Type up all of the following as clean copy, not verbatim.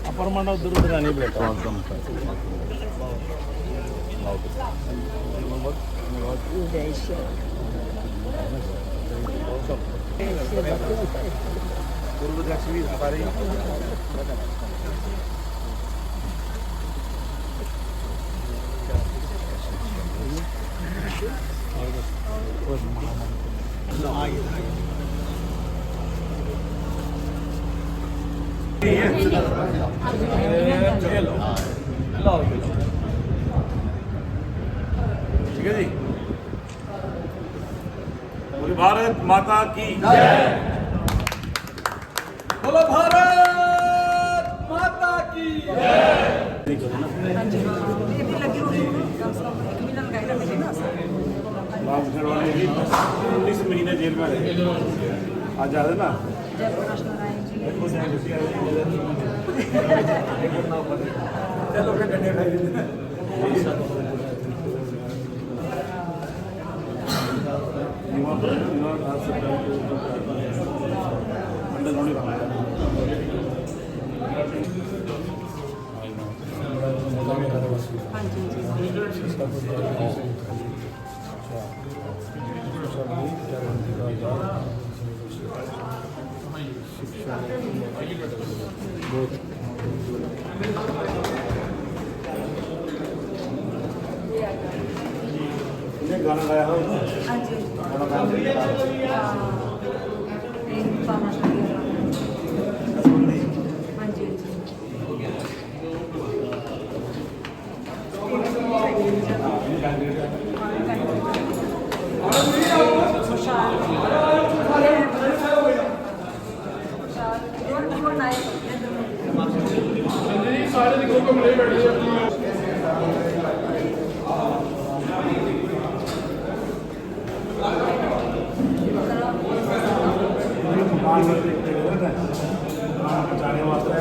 अपरमाना उधर नहीं बेटा पूर्व लक्ष्मी हमारी ठीक है जी। भारत माता की जय। बोलो भारत माता की उन्नीस महीने जेल में रहे, आज जा रहे ना गाना गाया हो सारे दिखो को मिले बैठे बचाने वास्ते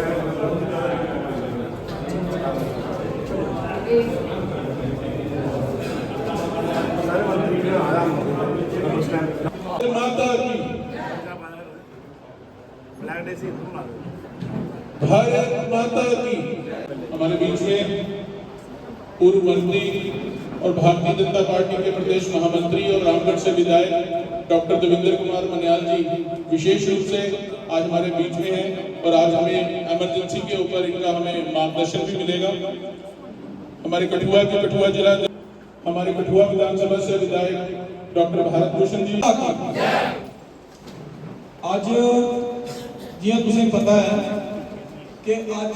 सारे मंत्री आया माता की ब्लैक डे से भारत माता की। हमारे बीच में पूर्व मंत्री और भारतीय जनता पार्टी के प्रदेश महामंत्री और रामगढ़ से विधायक डॉक्टर देवेंद्र कुमार मन्याल जी विशेष रूप से आज हमारे बीच में हैं और आज हमें इमरजेंसी के ऊपर इनका हमें मार्गदर्शन भी मिलेगा। हमारे कठुआ के कठुआ जिला हमारे कठुआ विधानसभा से विधायक डॉक्टर भारत भूषण जी। आज जियां तुसें पता है कि आज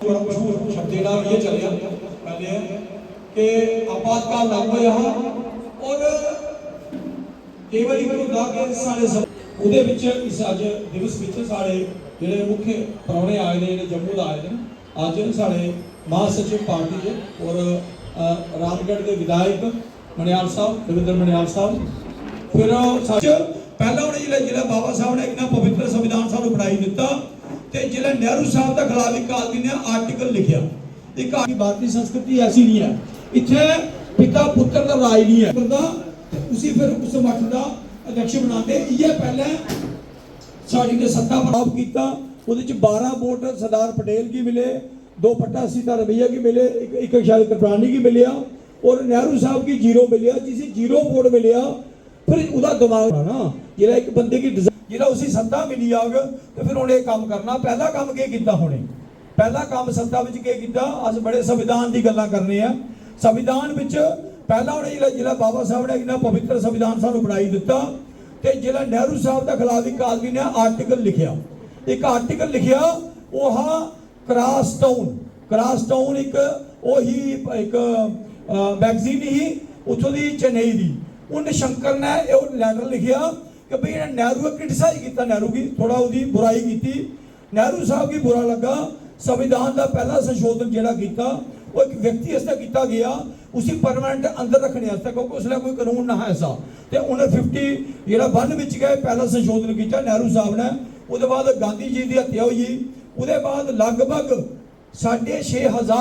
बड़ा मशहूर शब्द ये चलिया पहले कि आपातकाल लागू होया और केवल एक होता कि सारे ਉਹਦੇ ਵਿੱਚ ਇਸ ਅੱਜ ਦਿਵਸ ਵਿੱਚ ਸਾਡੇ ਜਿਹੜੇ ਮੁੱਖ ਪ੍ਰਾਹੁਣੇ ਆਏ ਨੇ ਜਿਹੜੇ ਜੰਮੂ ਦਾ ਆਏ ਨੇ ਅੱਜ ਸਾਡੇ ਮਹਾਸਚਿਵ ਪਾਰਟੀ ਦੇ ਔਰ ਰਾਮਗੜ੍ਹ ਦੇ ਵਿਧਾਇਕ ਮਨਿਆਲ ਸਾਹਿਬ ਦਵਿੰਦਰ ਮਨਿਆਲ ਸਾਹਿਬ ਫਿਰ ਸੱਚ ਪਹਿਲਾਂ ਉਹਨੇ ਜਿਹੜਾ ਬਾਬਾ ਸਾਹਿਬ ਨੇ ਇੱਕ ਪਵਿੱਤਰ ਸੰਵਿਧਾਨ ਸਾਨੂੰ ਬਣਾਈ ਦਿੱਤਾ ਤੇ ਜਿਹੜਾ ਨਹਿਰੂ ਸਾਹਿਬ ਦਾ ਖਿਲਾਫ ਇੱਕ ਆਦਮੀ ਨੇ ਆਰਟੀਕਲ ਲਿਖਿਆ ਇੱਕ ਭਾਰਤੀ ਸੰਸਕ੍ਰਿਤੀ ਐਸੀ ਨਹੀਂ ਹੈ ਇੱਥੇ ਪਿਤਾ ਪੁੱਤਰ ਦਾ ਰਾਜ ਨਹੀਂ ਹੈ ਬੰਦਾ ਉਸੇ ਫਿਰ ਉਸ ਮੱਠ ਦਾ अध्यक्ष बनाते ये पहले साड़ी ने सत्ता प्राप्त किया ਉਹਦੇ ਚ 12 वोट सरदार पटेल की मिले 2 पट्टा सीता रवैया की मिले एक शायद कृपलानी की मिलिया और नेहरू साहब की 0 मिलिया जिसे 0 वोट मिलिया फिर ਉਹਦਾ दिमाग ना ਜਿਹੜਾ एक बंदे की ਜਿਹੜਾ उसी सत्ता मिली आग तो फिर ਉਹਨੇ काम करना पहला काम ਕੀ ਕੀਤਾ ਹੋਣੇ पहला काम सत्ता ਵਿੱਚ ਕੀ ਕੀਤਾ ਅੱਜ बड़े संविधान ਦੀ ਗੱਲਾਂ ਕਰਨੇ ਆ संविधान ਵਿੱਚ पहला ਉਹਨੇ ਜਿਹੜਾ ਬਾਬਾ ਸਾਹਿਬ ਨੇ ਇਹਨਾਂ ਪਵਿੱਤਰ ਸੰਵਿਧਾਨ ਸਾਨੂੰ ਬਣਾਈ ਦਿੱਤਾ ਤੇ ਜਿਹੜਾ ਨਹਿਰੂ ਸਾਹਿਬ ਦਾ ਖਿਲਾਫ ਇੱਕ ਆਦਮੀ ਨੇ ਆਰਟੀਕਲ ਲਿਖਿਆ ਇੱਕ ਆਰਟੀਕਲ ਲਿਖਿਆ ਉਹ ਕ੍ਰਾਸ ਟਾਊਨ ਇੱਕ ਉਹੀ ਇੱਕ ਮੈਗਜ਼ੀਨ ਹੀ ਉੱਥੋਂ ਦੀ ਚੇਨਈ ਦੀ ਉਹਨੇ ਸ਼ੰਕਰ ਨੇ ਇਹ ਲੈਟਰ ਲਿਖਿਆ ਕਿ ਭਈ ਇਹਨੇ ਨਹਿਰੂ ਨੂੰ ਕ੍ਰਿਟਿਸਾਈਜ਼ ਕੀਤਾ ਨਹਿਰੂ ਦੀ ਥੋੜਾ ਉਹਦੀ ਬੁਰਾਈ ਕੀਤੀ ਨਹਿਰੂ ਸਾਹਿਬ की बुरा लगा संविधान का पहला संशोधन ਜਿਹੜਾ ਕੀਤਾ वो एक व्यक्ति ऐसा किया गया उसी परमानेंट अंदर रखने वास्ते क्योंकि उसने कोई कानून ना है ऐसा तो उन्हें 50 ਜਿਹੜਾ 1 ਵਿੱਚ गए पहला संशोधन किया नेहरू साहब ने उसके बाद गांधी जी की हत्या हुई उसके बाद लगभग 6500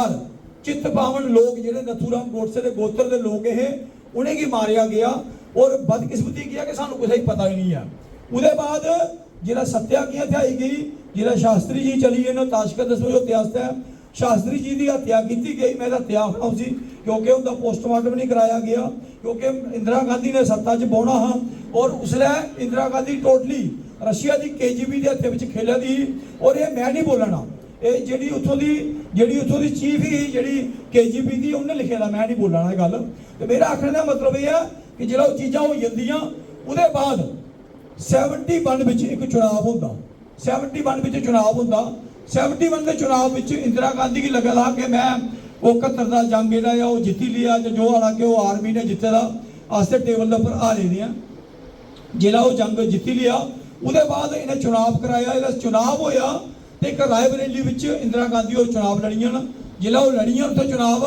चित्त पावन लोग ਜਿਹੜੇ नथूराम गोडसे के गोत्र के लोग ये उन्हें की मारिया गया और बदकिस्मती किया कि सानू कुछ पता ही नहीं है। उसके बाद जिला सत्या की हत्याई गई, जिला शास्त्री जी चली गए ताशकत दसो जो इतिहास है, शास्त्री जी की हत्या की गई। मैं हत्या आखना सी क्योंकि उनका पोस्टमार्टम नहीं कराया गया, क्योंकि इंदिरा गांधी ने सत्ता च बौना हाँ और उसलै इंदिरा गांधी टोटली रशिया की KGB के हत्थे खेलिया दी। और ये मैं नहीं बोलना, ये जी उतों की चीफ ही जी KGB की उन्हें लिखे दा, मैं नहीं बोलना गल। तो मेरा आखने का मतलब यह है कि जो चीज़ां हो जांदियां उसदे बाद 71 में एक चुनाव होंदा, 71 में चुनाव होंदा। 71 के चुनाव में इंदिरा गांधी की लगा था कि मैं वो 71 का जंग है वो जीती लिया, जो हालांकि वो आर्मी ने जिते दा आस्ते टेबल के उपर आ रही हैं, जिला वो जंग जीती लिया। उसके बाद इन्हें चुनाव कराया, इहदा चुनाव होया तो एक रायबरेली में इंदिरा गांधी और चुनाव लड़ियां न, जिला वो लड़ियां उत्थे चुनाव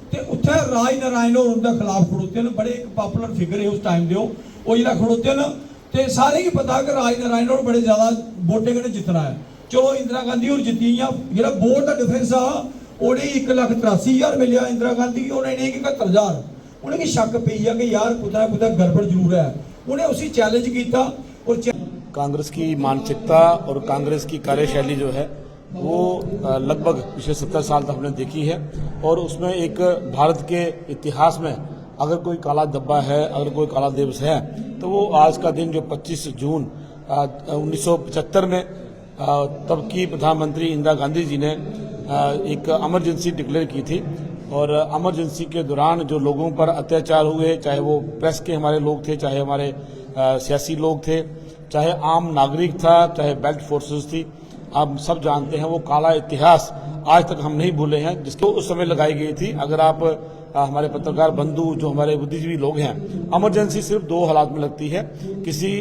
तो उत्थे राज नारायण और उनके खिलाफ खड़ोते हैं, बड़े एक पॉपुलर फिगर है उस टाइम के वो जिला खड़ोते हैं तो सारे ही पता कि राज नारायण और बड़े ज़्यादा वोटे कन्नै जितना है। चलो इंदिरा गांधी और जीती जो वोट का डिफरेंस आ उन्हें 1,83,000 मिलिया इंदिरा गांधी की, उन्हें नहीं 71,000। उन्हें शक पी है कि यार कुछ ना कुछ गड़बड़ जरूर है, उन्हें उसी चैलेंज किया। और कांग्रेस की मानसिकता और कांग्रेस की कार्यशैली जो है वो लगभग पिछले 70 साल तक हमने देखी है। और उसमें एक भारत के इतिहास में अगर कोई काला धब्बा है, अगर कोई काला दिवस है तो वो आज का दिन जो 25 जून 1975 में तब की प्रधानमंत्री इंदिरा गांधी जी ने एक इमरजेंसी डिक्लेयर की थी। और इमरजेंसी के दौरान जो लोगों पर अत्याचार हुए, चाहे वो प्रेस के हमारे लोग थे, चाहे हमारे सियासी लोग थे, चाहे आम नागरिक था, चाहे बेल्ट फोर्सेस थी, आप सब जानते हैं वो काला इतिहास आज तक हम नहीं भूले हैं जिसको उस समय लगाई गई थी। अगर आप हमारे पत्रकार बंधु जो हमारे बुद्धिजीवी लोग हैं, इमरजेंसी सिर्फ 2 हालात में लगती है। किसी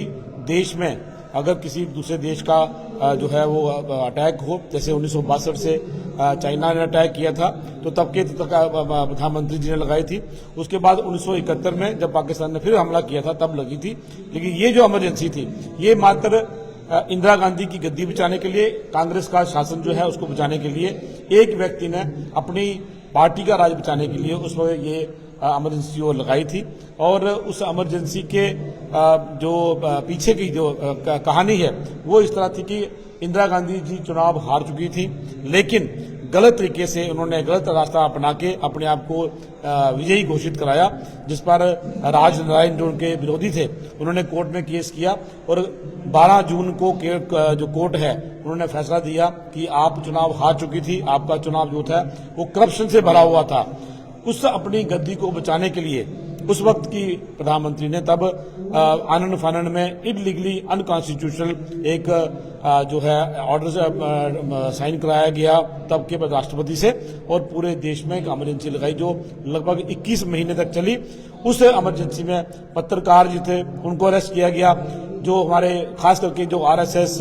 देश में अगर किसी दूसरे देश का जो है वो अटैक हो, जैसे 1962 से चाइना ने अटैक किया था तो तब के प्रधानमंत्री जी ने लगाई थी। उसके बाद 1971 में जब पाकिस्तान ने फिर हमला किया था तब लगी थी। लेकिन ये जो इमरजेंसी थी ये मात्र इंदिरा गांधी की गद्दी बचाने के लिए, कांग्रेस का शासन जो है उसको बचाने के लिए, एक व्यक्ति ने अपनी पार्टी का राज बचाने के लिए उस वक्त ये इमरजेंसी वो लगाई थी। और उस इमरजेंसी के जो पीछे की जो कहानी है वो इस तरह थी कि इंदिरा गांधी जी चुनाव हार चुकी थी, लेकिन गलत तरीके से उन्होंने गलत रास्ता अपना के अपने आप को विजयी घोषित कराया, जिस पर राज नारायण जो उनके विरोधी थे उन्होंने कोर्ट में केस किया। और 12 जून को जो कोर्ट है उन्होंने फैसला दिया कि आप चुनाव हार चुकी थी, आपका चुनाव जो था वो करप्शन से भरा हुआ था। उस अपनी गद्दी को बचाने के लिए उस वक्त की प्रधानमंत्री ने तब आनन फानन में इलीगली अनकॉन्स्टिट्यूशनल एक जो है ऑर्डर साइन कराया गया तब के राष्ट्रपति से, और पूरे देश में एक इमरजेंसी लगाई जो लगभग 21 महीने तक चली। उस इमरजेंसी में पत्रकार जी थे उनको अरेस्ट किया गया, जो हमारे खास करके जो RSS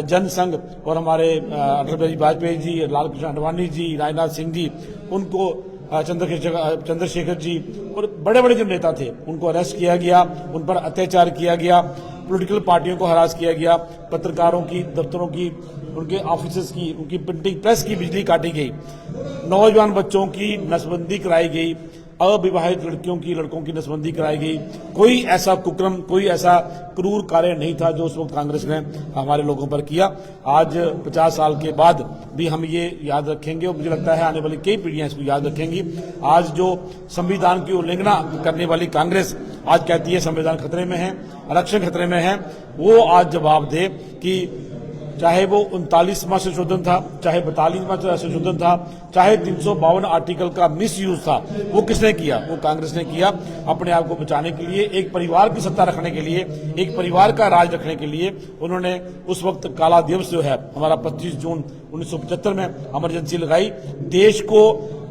जनसंघ और हमारे अटल बिहारी वाजपेयी जी, लालकृष्ण आडवाणी जी, राजनाथ सिंह जी, उनको चंद्रशेखर जी और बड़े बड़े जो नेता थे उनको अरेस्ट किया गया, उन पर अत्याचार किया गया, पॉलिटिकल पार्टियों को हरास किया गया, पत्रकारों की, दफ्तरों की, उनके ऑफिसेज की, उनकी प्रिंटिंग प्रेस की बिजली काटी गई, नौजवान बच्चों की नसबंदी कराई गई, अविवाहित लड़कों की नसबंदी कराई गई। कोई ऐसा कुकर्म, कोई ऐसा क्रूर कार्य नहीं था जो उस वक्त कांग्रेस ने हमारे लोगों पर किया। आज 50 साल के बाद भी हम ये याद रखेंगे और मुझे लगता है आने वाली कई पीढ़ियां इसको याद रखेंगी। आज जो संविधान की उल्लंघना करने वाली कांग्रेस आज कहती है संविधान खतरे में है, आरक्षण खतरे में है, वो आज जवाब दे कि चाहे वो 39वां संशोधन था, चाहे 42वां संशोधन था, चाहे 352 आर्टिकल का मिस यूज था, वो किसने किया? वो कांग्रेस ने किया। अपने आप को बचाने के लिए, एक परिवार की सत्ता रखने के लिए, एक परिवार का राज रखने के लिए उन्होंने उस वक्त काला दिवस जो है हमारा 25 जून 1975 में इमरजेंसी लगाई। देश को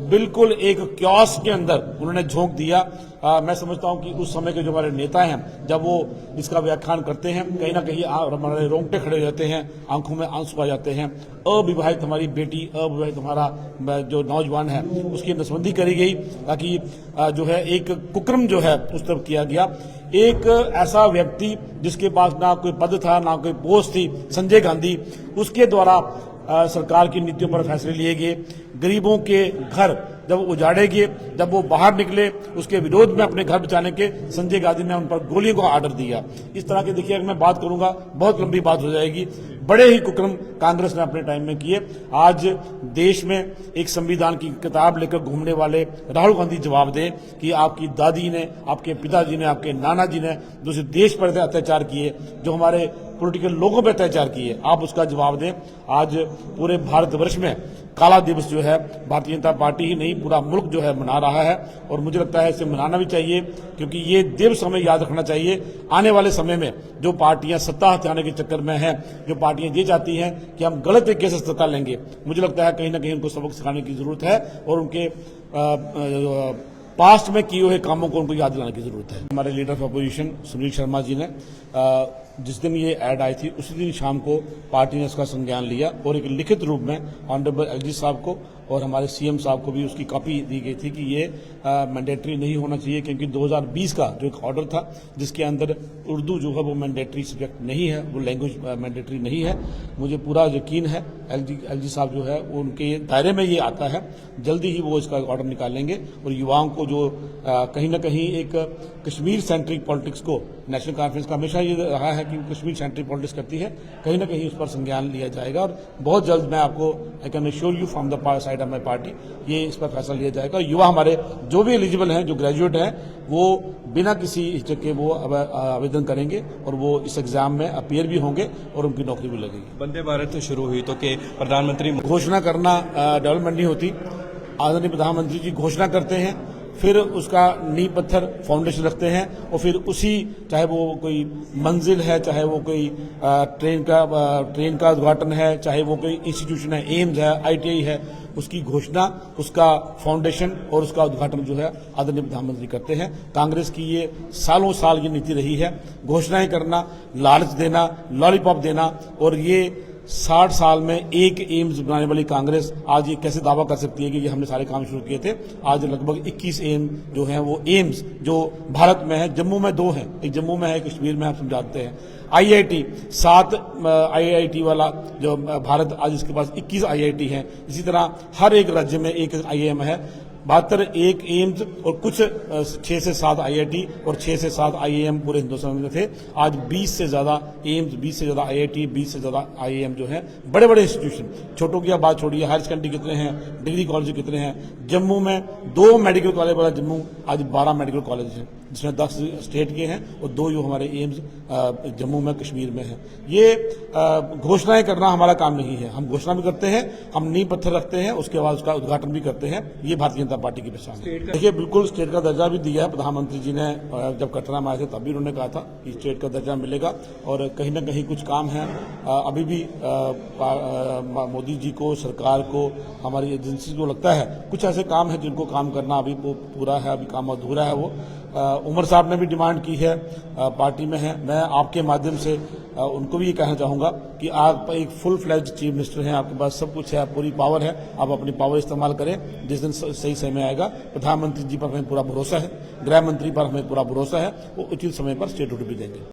बिल्कुल एक क्यास के अंदर उन्होंने झोंक दिया। मैं समझता हूं कि उस समय के जो हमारे नेता हैं जब वो इसका व्याख्यान करते हैं कहीं ना कहीं हमारे रोंगटे खड़े हो जाते हैं, आंखों में आंसू आ जाते हैं। अविवाहित हमारी बेटी, अविवाहित हमारा जो नौजवान है उसकी नसबंदी करी गई ताकि जो है एक कुकर्म जो है उस तरफ किया गया। एक ऐसा व्यक्ति जिसके पास ना कोई पद था ना कोई पोस्ट थी, संजय गांधी, उसके द्वारा सरकार की नीतियों पर फैसले लिए गए। गरीबों के घर जब वो उजाड़ेगी, जब वो बाहर निकले, उसके विरोध में अपने घर बचाने के संजय गांधी ने उन पर गोलियों का ऑर्डर दिया। इस तरह के देखिए, अगर मैं बात करूंगा बहुत लंबी बात हो जाएगी। बड़े ही कुकर्म कांग्रेस ने अपने टाइम में किए। आज देश में एक संविधान की किताब लेकर घूमने वाले राहुल गांधी जवाब दें कि आपकी दादी ने, आपके पिताजी ने, आपके नाना जी ने जो देश पर अत्याचार किए, जो हमारे पॉलिटिकल लोगों पर अत्याचार किए, आप उसका जवाब दें। आज पूरे भारतवर्ष में काला दिवस जो है भारतीय जनता पार्टी ही नहीं, पूरा मुल्क जो है मना रहा है, और मुझे लगता है इसे मनाना भी चाहिए, क्योंकि ये दिवस हमें याद रखना चाहिए। आने वाले समय में जो पार्टियां सत्ता हथियाने के चक्कर में हैं, जो पार्टियां ये चाहती हैं कि हम गलत तरीके से सत्ता लेंगे, मुझे लगता है कहीं ना कहीं उनको सबक सिखाने की जरूरत है और उनके पास्ट में किए हुए कामों को उनको याद दिलाने की जरूरत है। हमारे leader of opposition Sunil Sharma ji ने जिस दिन ये ऐड आई थी उसी दिन शाम को पार्टी ने इसका संज्ञान लिया और एक लिखित रूप में ऑनरेबल एलजी साहब को और हमारे सीएम साहब को भी उसकी कॉपी दी गई थी कि ये मैंडेटरी नहीं होना चाहिए, क्योंकि 2020 का जो एक ऑर्डर था जिसके अंदर उर्दू जो है वो मैंडेटरी सब्जेक्ट नहीं है, वो लैंग्वेज मैंडेटरी नहीं है। मुझे पूरा यकीन है एलजी साहब जो है वो उनके दायरे में ये आता है, जल्दी ही वो इसका ऑर्डर निकालेंगे और युवाओं को जो कहीं ना कहीं एक कश्मीर सेंट्रिक पॉलिटिक्स को, नेशनल कॉन्फ्रेंस का हमेशा ये रहा है कि कश्मीर सेंट्रिक पॉलिटिक्स करती है, कहीं ना कहीं उस पर संज्ञान लिया जाएगा और बहुत जल्द मैं आपको I can assure you from the side of my party ये इस पर फैसला लिया जाएगा। युवा हमारे जो भी एलिजिबल हैं, जो ग्रेजुएट हैं, वो बिना किसी हिचक के वो आवेदन करेंगे और वो इस एग्जाम में अपीयर भी होंगे और उनकी नौकरी भी लगेगी। वंदे भारत तो शुरू हुई तो के प्रधानमंत्री घोषणा करना डेवलपमेंट नहीं होती। आदरणीय प्रधानमंत्री जी घोषणा करते हैं, फिर उसका नींव पत्थर फाउंडेशन रखते हैं और फिर उसी, चाहे वो कोई मंजिल है, चाहे वो कोई ट्रेन का उद्घाटन है, चाहे वो कोई इंस्टीट्यूशन है, एम्स है, आईटीआई है, उसकी घोषणा, उसका फाउंडेशन और उसका उद्घाटन जो है आदरणीय प्रधानमंत्री करते हैं। कांग्रेस की ये सालों साल की नीति रही है, घोषणाएं करना, लालच देना, लॉलीपॉप देना, और ये 60 साल में एक एम्स बनाने वाली कांग्रेस आज ये कैसे दावा कर सकती है कि ये हमने सारे काम शुरू किए थे। आज लगभग 21 एम्स जो हैं वो एम्स जो भारत में है, जम्मू में 2 हैं, एक जम्मू में है, कश्मीर में, आप समझाते हैं। आईआईटी 7 आईआईटी वाला जो भारत, आज इसके पास 21 आईआईटी हैं। इसी तरह हर एक राज्य में एक आईआईएम है। 72 एक एम्स और कुछ 6 से 7 आईआईटी और 6 से 7 आईआईएम पूरे हिंदुस्तान में थे। आज 20 से ज्यादा एम्स, 20 से ज्यादा आईआईटी, 20 से ज्यादा आईआईएम जो है, बड़े बड़े इंस्टीट्यूशन। छोटों की बात छोड़िए, हायर सेकेंडरी कितने हैं, डिग्री कॉलेज कितने हैं। जम्मू में 2 मेडिकल कॉलेज वाला जम्मू, आज 12 मेडिकल कॉलेज हैं, जिसमें 10 स्टेट के हैं और 2 जो हमारे एम्स जम्मू में, कश्मीर में है। ये घोषणाएं करना हमारा काम नहीं है। हम घोषणा भी करते हैं, हम नींव पत्थर रखते हैं, उसके बाद उसका उद्घाटन भी करते हैं। ये भारतीय जनता पार्टी की पहचान है। देखिए, बिल्कुल स्टेट का दर्जा भी दिया है प्रधानमंत्री जी ने। जब कटरा में आए थे तब भी उन्होंने कहा था कि स्टेट का दर्जा मिलेगा और कहीं ना कहीं कुछ काम है अभी भी मोदी जी को, सरकार को, हमारी एजेंसी को लगता है कुछ ऐसे काम है जिनको काम करना अभी पूरा है, अभी काम अधूरा है। वो उमर साहब ने भी डिमांड की है, पार्टी में है। मैं आपके माध्यम से उनको भी ये कहना चाहूंगा कि आप एक फुल फ्लैज चीफ मिनिस्टर हैं, आपके पास सब कुछ है, पूरी पावर है, आप अपनी पावर इस्तेमाल करें। जिस दिन सही समय आएगा, प्रधानमंत्री जी पर हमें पूरा भरोसा है, गृह मंत्री पर हमें पूरा भरोसा है, वो उचित समय पर स्टेटहुड भी देंगे।